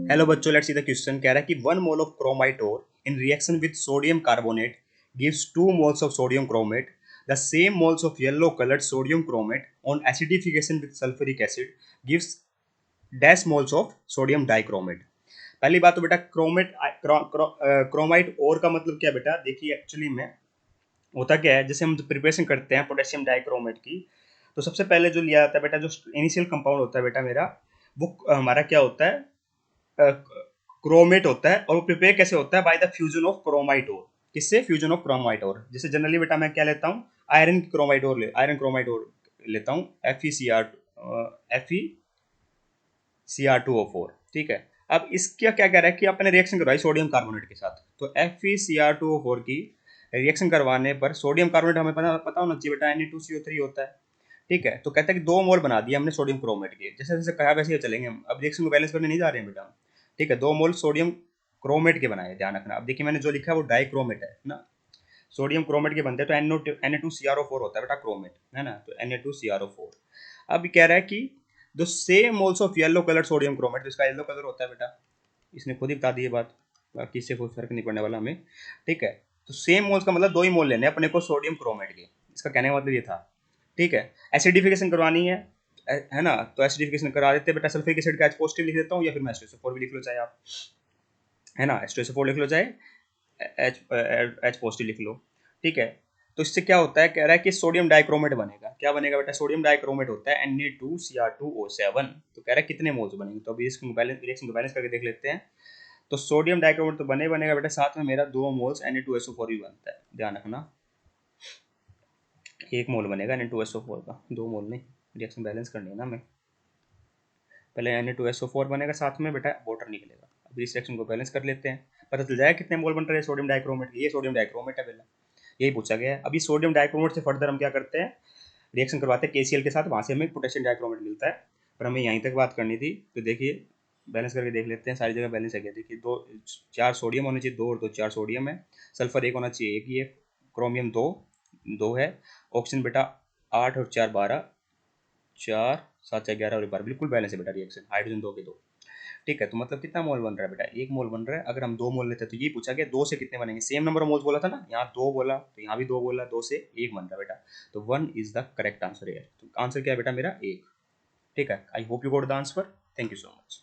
Hello बच्चों, let's see the question. कह रहा है कि 1 mole of chromite ore in reaction with sodium carbonate gives 2 moles of sodium chromate. The same moles of yellow coloured sodium chromate on acidification with sulphuric acid gives dash moles of sodium dichromate. पहली बात तो बेटा chromite ओर का मतलब क्या है बेटा? देखिए एक्चुअली में होता क्या है, जैसे हम प्रिपरेशन करते हैं पोटेशियम डाइक्रोमेट की, तो सबसे पहले जो लिया जाता है बेटा, जो इनिशियल कंपाउंड होता है बेटा मेरा, वो हमारा क्या होता है? क्रोमेट होता है। और वो प्रिपेयर कैसे होता है? By the fusion of chromite ore. किससे? Fusion of chromite ore. जैसे जनरली बेटा मैं क्या लेता हूँ? आयरन क्रोमाइट ओर लेता हूँ, FeCr2O4। ठीक है। अब इसका क्या कह रहा है कि अपने रिएक्शन करवाई सोडियम कार्बोनेट के साथ, तो FeCr2O4 की रिएक्शन करवाने पर सोडियम कार्बोनेट हमें पता होना चाहिए बेटा Na2CO3 होता है। ठीक है, तो कहता है कि 2 मोल बना दिया हमने सोडियम क्रोमेट के, जैसे जैसे कहा वैसे ही चलेंगे हम। अब रिएक्शन को बैलेंस करने नहीं जा रहे हैं बेटा हम। ठीक है, 2 मोल सोडियम क्रोमेट के बनाए, ध्यान रखना। अब देखिए मैंने जो लिखा है वो डाइक्रोमेट है ना। सोडियम क्रोमेट के बनते हैं तो Na2CrO4 होता है बेटा क्रोमेट, है ना। तो Na2CrO4। अब कह रहा है कि the same moles of yellow colour sodium chromate, तो इसका येलो कलर होता है बेटा, इसने खुद ही बता दी ये बात, बाकी इससे कोई फर्क नहीं पड़ने वाला हमें। ठीक है, तो सेम मोल्स का मतलब 2 ही मोल लेने अपने को सोडियम क्रोमेट के, इसका कहने का मतलब ये था। ठीक है, एसिडिफिकेशन करवानी है ना, तो एसिडिफिकेशन करा देते बेटा। सल्फ्यूरिक एसिड का H पॉजिटिव लिख देता हूँ, या फिर मैं H2SO4 भी लिख लो चाहे आप, है ना। H2SO4 लिख लो चाहे एच पॉजिटिव लिख लो। ठीक है, तो इससे क्या होता है? कह रहा है कि सोडियम डाइक्रोमेट बनेगा। क्या बनेगा बेटा? सोडियम डाइक्रोमेट होता है Na2Cr2O7। तो कह रहा है कितने मोल्स बनेंगे, तो अभी इसको बैलेंस, रिएक्शन को बैलेंस करके देख लेते हैं। तो सोडियम डाइक्रोमेट तो बनेगा बेटा, साथ में मेरा 2 मोल्स Na2SO4 भी बनता है, ध्यान रखना। 1 मोल बनेगा Na2SO4 का, 2 मोल नहीं। रिएक्शन बैलेंस करनी है ना हमें। पहले Na2SO4 बनेगा, साथ में बेटा वाटर निकलेगा। अभी इस रिएक्शन को बैलेंस कर लेते हैं, पता चल जाएगा कितने मोल बन रहे हैं सोडियम डाइक्रोमेट। ये सोडियम डाइक्रोमेट है पहला, यही पूछा गया है। अभी सोडियम डाइक्रोमेट से फर्दर हम क्या करते हैं? रिएक्शन करवाते हैं KCl के साथ, वहाँ से हमें पोटेशियम डाइक्रोमेट मिलता है। पर हमें यहीं तक बात करनी थी, तो देखिए बैलेंस करके देख लेते हैं। सारी जगह बैलेंस है क्या? देखिए 4 सोडियम होने चाहिए, 2 और 2 4 सोडियम है। सल्फर 1 होना चाहिए, 1 ही है। क्रोमियम 2 है। ऑक्सीजन बेटा 8 और 4 12, 4 7 4 11 और 12, बिल्कुल बैलेंस है बेटा रिएक्शन। हाइड्रोजन 2 के 2। ठीक है, तो मतलब कितना मोल बन रहा है बेटा? 1 मोल बन रहा है। अगर हम 2 मोल लेते हैं तो ये पूछा गया 2 से कितने बनेंगे। सेम नंबर ऑफ मोल्स बोला था ना, यहाँ 2 बोला तो यहाँ भी 2 बोला, 2 से 1 बन रहा है बेटा। तो 1 इज द करेक्ट आंसर है। तो आंसर क्या है बेटा मेरा? 1। ठीक है, I hope you got the answer. Thank you so much.